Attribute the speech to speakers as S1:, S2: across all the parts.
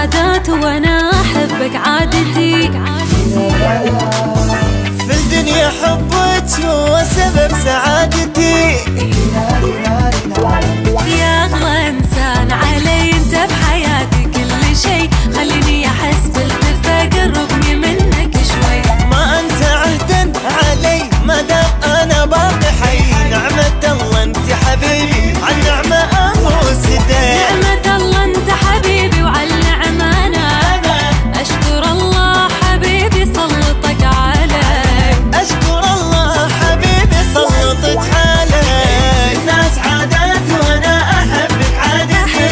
S1: عادات وانا احبك عادتي.
S2: في الدنيا حبك هو سبب سعادتي.
S1: يا اغلى انسان علي انت بحياتي كل شي، خليني احس بالدفى قربني منك شوي.
S2: ما انسى عهدا علي ما دام انا باقي حي. نعمة الله انت حبيبي عالنعمة اغوص دي.
S1: نعمة الله انت حبيبي وعالنعمة انا اشكر الله حبيبي سلطك علي.
S2: اشكر الله حبيبي سلطك علي. الناس عادات وانا احبك عادتي.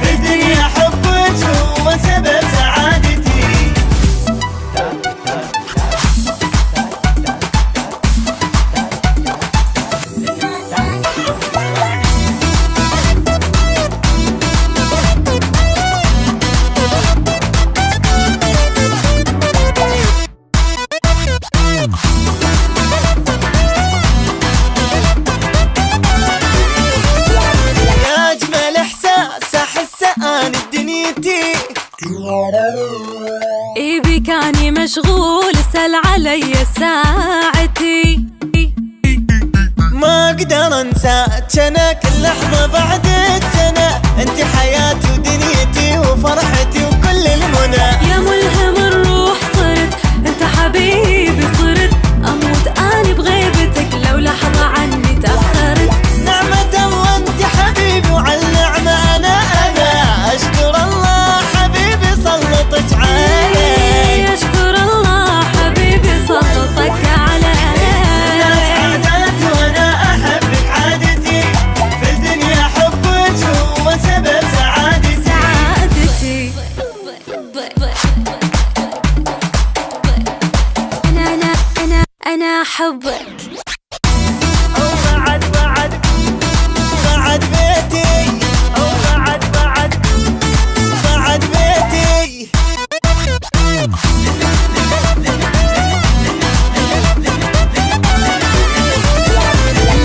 S2: في الدنيا حبك هو سبب سعادتي. يا اجمل احساس احسه انا بدنيتي.
S1: اي بك اني مشغول اسأل علي ساعتي.
S2: ما اقدر انساك انا كل لحظة بعدك سنة. انت حياتي ودنيتي وفرحتي وكل المنى.
S1: يا ملهم الروح صرت انت حبيبي صرت، اموت اني بغيبتك لو لحظة عني تأخرت.
S2: نعمة الله انت حبيبي وعالنعمة انا اشكر الله حبيبي سلطك علي.
S1: اشكر الله حبيبي سلطك علي.
S2: الناس عادات وانا احبك عادتي. في الدنيا حبك هو سبب سعادتي.
S1: انا احبك.
S2: بعد بيتي بعد بيتي.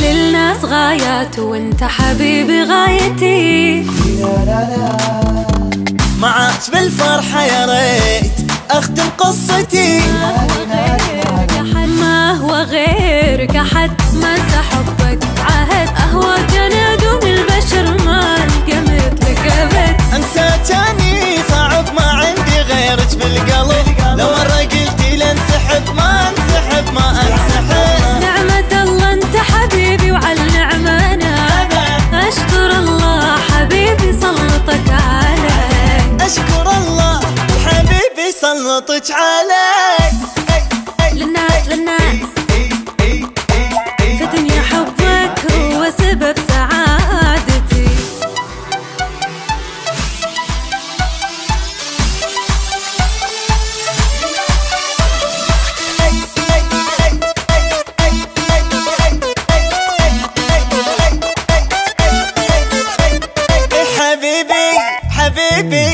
S1: للناس غايات وانت حبيبي غايتي.
S2: معاك بالفرحة يا ريت اختم قصتي.
S1: ما هو غيرك احد ما حبك عهد اهواك انا دون البشر ما القى مثلك ابد.
S2: انساك اني صعب ما عندي غيرك بالقلب. لو مرة قلتي لانسحب ما انسحب ما انسحب.
S1: نعمة الله انت حبيبي وعالنعمة انا اشكر الله حبيبي سلطك علي.
S2: اشكر الله حبيبي سلطك علي.
S1: للناس في دنيا حبك هو سبب سعادتي.
S2: حبيبي